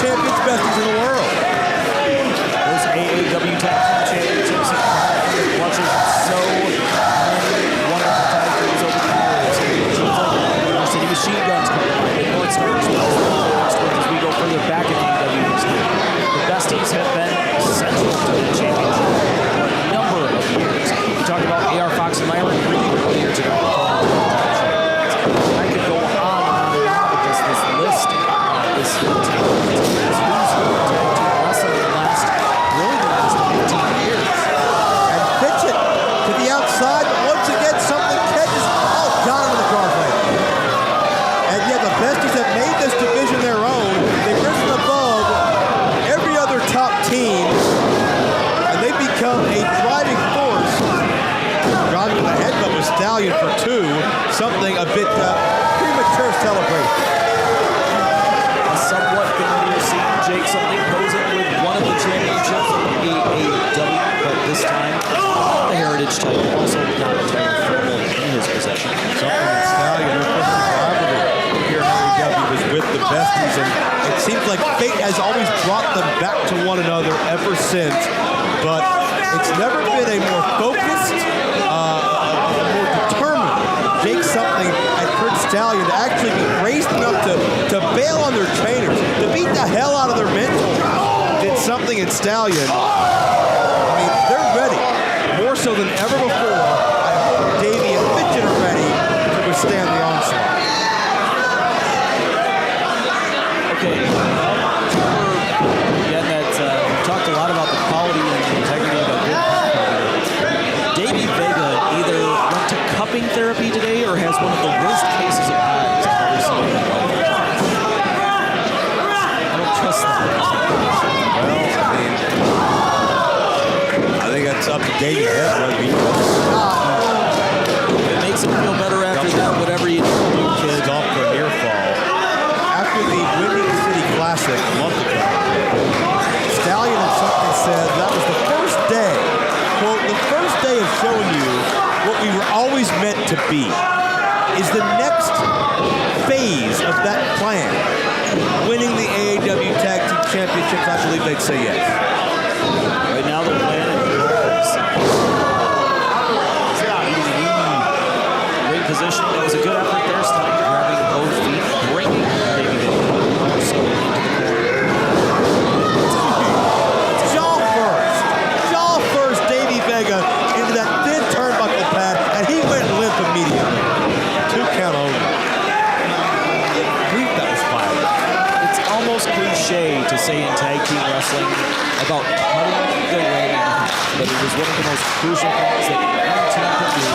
champions, besties in the world. Those AAW Tag Team Championships have watching so many wonderful tag teams over the years. Teams like Motor City Machine Guns, North Stars, as we go further back in the AEW history. The Besties have been central to the championship for a number of years. We talked about AR Fox and Myron Green earlier today. I could go on and on with this list, this wrestling last, really the last 15 years. And pitch it to the outside, but once again, something catches. Oh, down into the crossface. And yet the Besties have made this division their own. They've risen above every other top team, and they've become a driving force. Driving the headbutt with Stallion for 2, something a bit premature celebration. Somewhat familiar seeing Jake something posing with one of the championships of AAW, but this time the Heritage title, also the title firmly in his possession. Something that Stallion, their first rivalry here in AAW, was with the Besties, and it seems like fate has always brought them back to one another ever since, but it's never been a more focused, more determined Jake something at Kurt Stallion to actually be raised enough to bail on their trainers, to beat the hell out of their mentors. Did something at Stallion. I mean, they're ready, more so than ever before. I hope Davey and Fitchin are ready to withstand the onslaught. Okay, again, we talked a lot about the quality and the integrity of a good Davey Vega either went to cupping therapy today or has one of the worst cases of hives I've ever seen in my life. I don't trust that. Well, I think that's up to Davey Head. It makes him feel better after that, whatever you do, kid. Off for a near fall. After the Windy City Classic a month ago, Stallion and something said that was the first day, quote, the first day of showing you what we were always meant to be. Is the next phase of that plan winning the AAW Tag Team Championships? I believe they'd say yes. Right now the plan is ring position. It was a good effort there, Stallion grabbing both feet, bringing Davey Vega so into the corner. Jaw first, Davey Vega into that thin turnbuckle pad, and he went limp immediately. 2 count over. That was fire. It's almost cliche to say in tag team wrestling about cutting the ring in half, but it is one of the most crucial things that any team can do.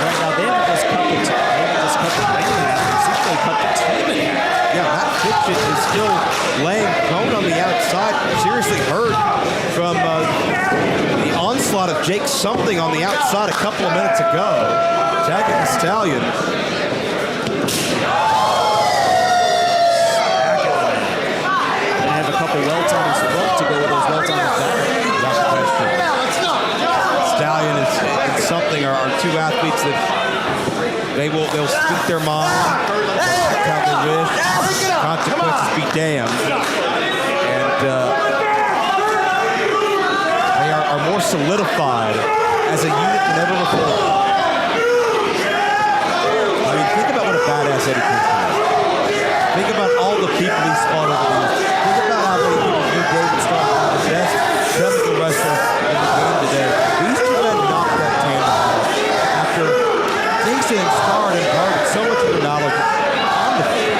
Right now, they haven't just cut the ring in half. They cut the team in half. Yeah, Matt Kitchen is still laying prone on the outside. Seriously hurt from the onslaught of Jake something on the outside a couple of minutes ago. Tagging the Stallion. And have a couple welts on his front to go with those welts on his back. Stallion and something are 2 athletes that they'll speak their mind, how they wish, consequences be damned, and they are more solidified as a unit than ever before. I mean, think about what a badass Eddie Kingston is. Think about all the people he's fought over the years. Think about how many people knew David Starr was the best technical wrestler in the game today. These 2 men knocked that tandem out after Kingston and Starr had imparted so much of their knowledge on the field.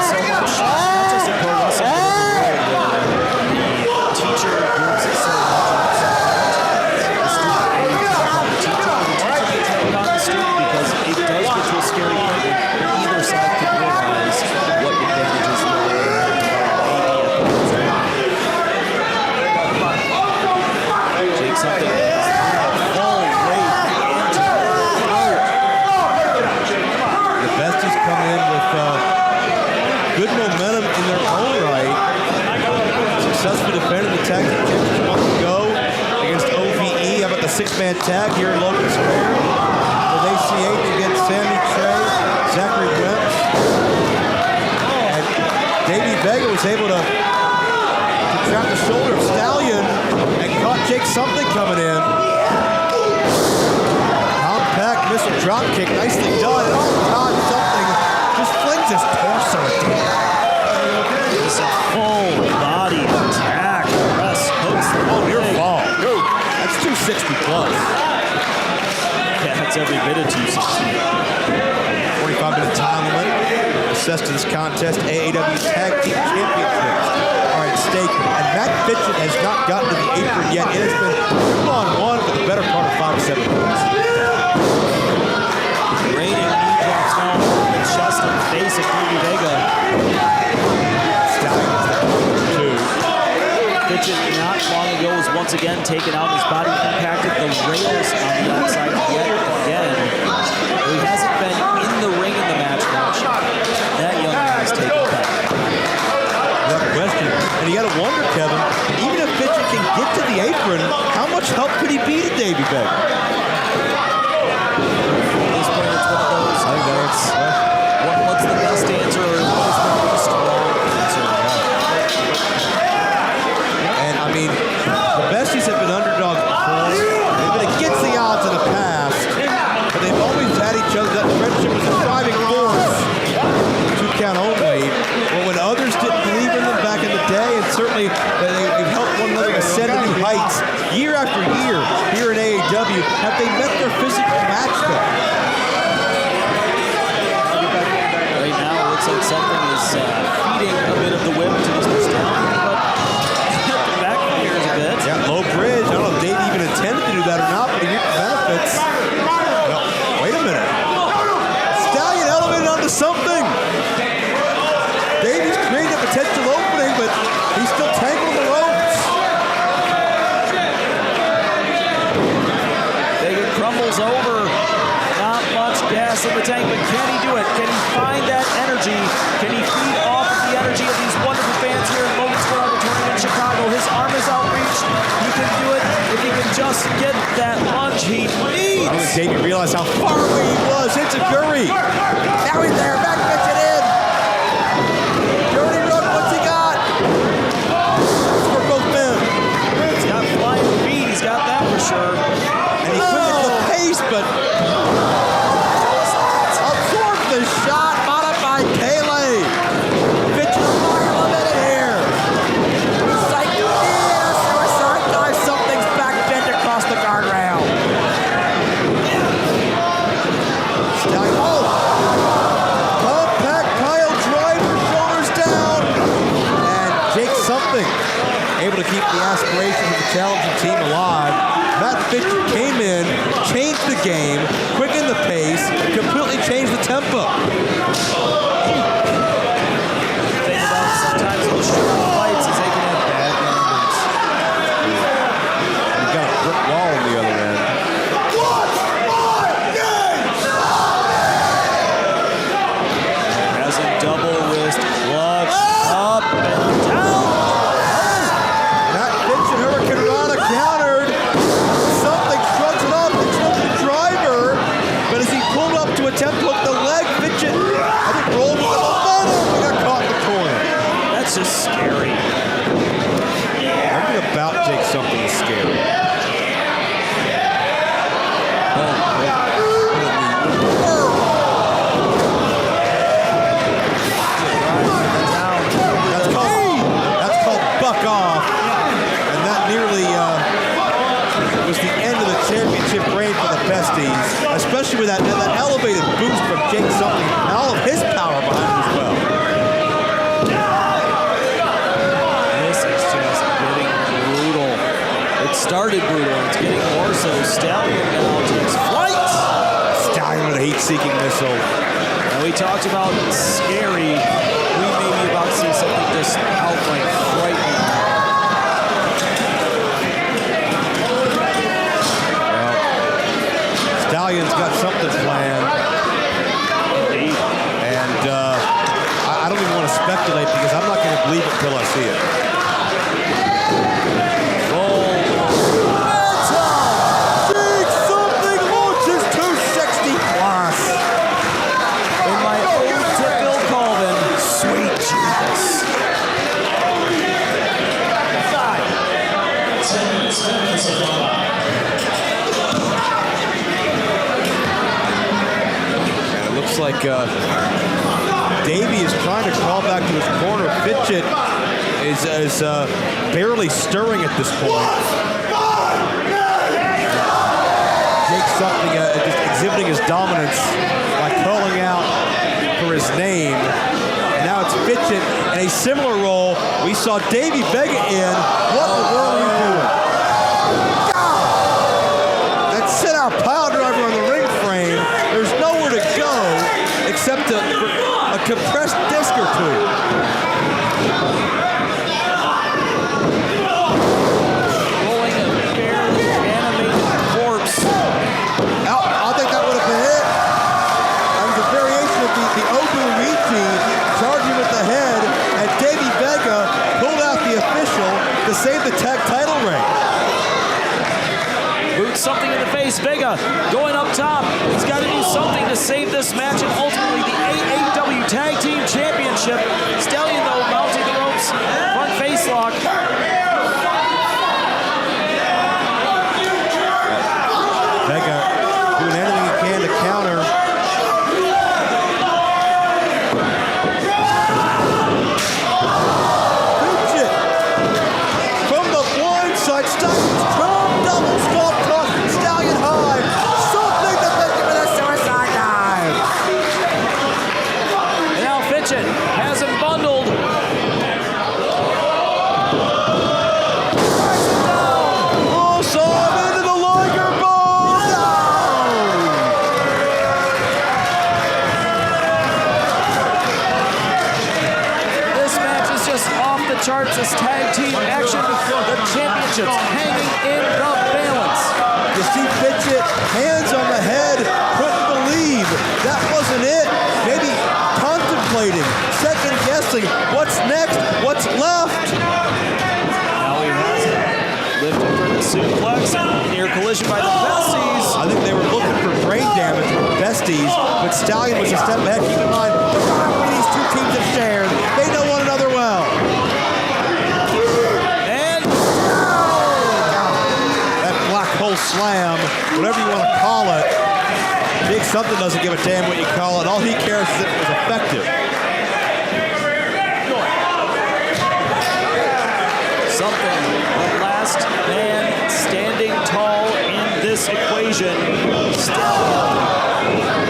So much, not just in pro wrestling, but everywhere where the teacher gives it so much. The teacher can take on the student because it does get to a scary point where either side can realize what advantages they have. Jake something. The Besties come in with good momentum in their own right. Successfully defended the tag team championship a month ago against OVE. How about the 6-man tag here in Logan Square with ACH against Sammy Trey, Zachary Wentz, and Vega was able to trap the shoulder of Stallion and caught Jake Something coming in. Compact missile drop kick, nicely done. And oh God, Something just flings his torso down. It's a full body attack. Press hooks. Oh, near fall. That's 260 plus. Yeah, that's every bit of 260. 45-minute time limit. Assessed to this contest, AAW Tag Team Championships are at stake, and Matt Fitchett has not gotten to the apron yet. It has been 2-on-1 for the better part of 5 to 7 minutes. Raining knee drops now on the chest and face of Davey Vega. Stallion is there, 2. Fitchett not long ago was once again taken out. His body impacted the rails on the outside yet again. He hasn't been in the ring in the match much. That young man is taking back. Without question. And you got to wonder, Kevin, even if Fitchett can get to the apron, how much help could he be to Davey Vega? At this point, it's one of those. I think that's what's the best answer or what is the most strong answer? And I mean, the Besties have been underdogs before. They've been against the odds in the past, but they've always had each other. That friendship was a driving force. 2 count only. Well, when others didn't believe in them back in the day, and certainly they've helped one another ascend to new heights year after year here in AAW. Have they met their physical match though? Right now, it looks like Something is feeding a bit of the whip to Mr. Stallion, but the backfires a bit. Yeah, low bridge. I don't know if Dave even intended to do that or not, but he reaped the benefits. Well, wait a minute. Stallion elevated onto Something. Davey's created a potential opening, but he's still tangled in the ropes. Vega crumbles over. Not much gas in the tank, but can he do it? Can he find that energy? Can he feed off of the energy of these wonderful fans here in Logan Square Auditorium in Chicago? His arm is outreached. He can do it if he can just get that lunge he needs. I don't think Davey realized how far away he was. It's a Curry. Now he's there. Back pitching in. Dirty Rook, what's he got? For both men. He's got flying feet. He's got that for sure. And he couldn't get the pace, but absorbed the shot. Modified Pele. Pitching a fire limit here. Psych suicide dive. Something's back bent across the guardrail. Stallion. Oh! Compact pile driver, shoulders down. And Jake Something able to keep the aspirations of the challenging team alive. Matt Fitchett came in, changed the game, quickened the pace, completely changed the tempo. Think about sometimes those short fights is they can have bad endings. You've got a brick wall on the other end. Has a double wrist clutch up and down. Matt Fitchett, Hurricane Rana countered. Something shrugs it off, picks up the driver. But as he pulled up to attempt to hook the leg, Fitchett, I think, rolled with the momentum and got caught in the corner. That's just scary. Everything about Jake Something is scary. That's called buck off. And that nearly was the end of the championship reign for the Besties, especially with that elevated boost from Jake Something and all of his power behind him as well. This is just getting brutal. It started brutal. It's getting more so. Stallion now takes flight. Stallion with a heat-seeking missile. And we talked about scary. We may be about to see something just outright frightening. Well, Stallion's got something planned. Indeed. And I don't even want to speculate because I'm not going to believe it until I see it. Jake Something launches 260 plus. In my ode to Bill Colvin, sweet Jesus. like Davey is trying to crawl back to his corner. Fitchett is barely stirring at this point. Jake something just exhibiting his dominance by calling out for his name. And now it's Fitchett in a similar role. We saw Davey Vega in. What in the world are you doing? That sit-out pile driver on the ring frame. There's nowhere to go except a compressed disc or two. Rolling a barely animated corpse. I think that would have been it. That was a variation of the Obu routine, charging with the head, and Davey Vega pulled out the official to save the tag title reign. Boots something in the face. Vega going up top. He's got to do something to save this match and ultimately the AAW Tag Team Championship. Stallion, though, mounting the ropes. Front face lock. Vega doing anything he can to counter. Fitchett from the blind side. Stallion's strong double stop toss. Stallion high. Something to make him with a suicide dive. And now Fitchett has him bundled. Oh, saw him into the Liger Ball. This match is just off the charts as tag team action. The championships hanging in the balance. You see Fitchett, hands on the head, couldn't believe that wasn't it. Maybe contemplating, second guessing, what's next, what's left. Now he has it. Lifted for the suplex. Near collision by the Besties. I think they were looking for brain damage from Besties, but Stallion was a step ahead. Keep in mind, the rivalry these two teams have shared. They know one another well. And That black hole slam, whatever you want to call it, Big Something doesn't give a damn what you call it. All he cares is that it was effective. something. The last man standing tall in this equation. Still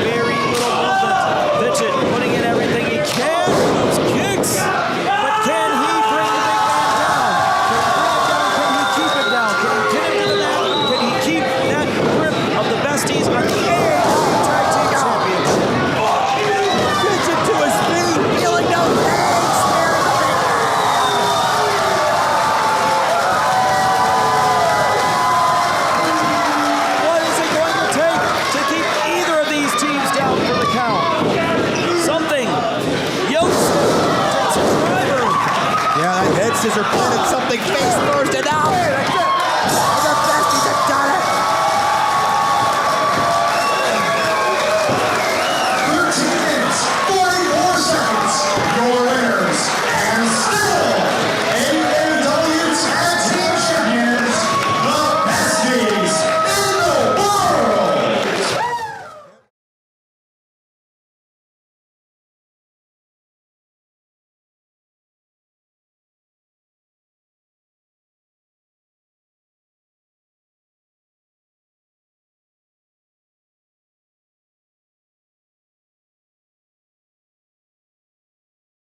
very little movement. Fitchett putting in everything he can. Those kicks. But can he bring the big man down? Can he keep it down? Can he get it to the mat? Can he keep that grip of the Besties on the AAW Tag Team Championship? Fitchett to his feet, feeling no pain, staring at the What is it going to take to keep either of these teams down for the count? Something. Yost takes a driver. Yeah, that head scissor planted something face first, and now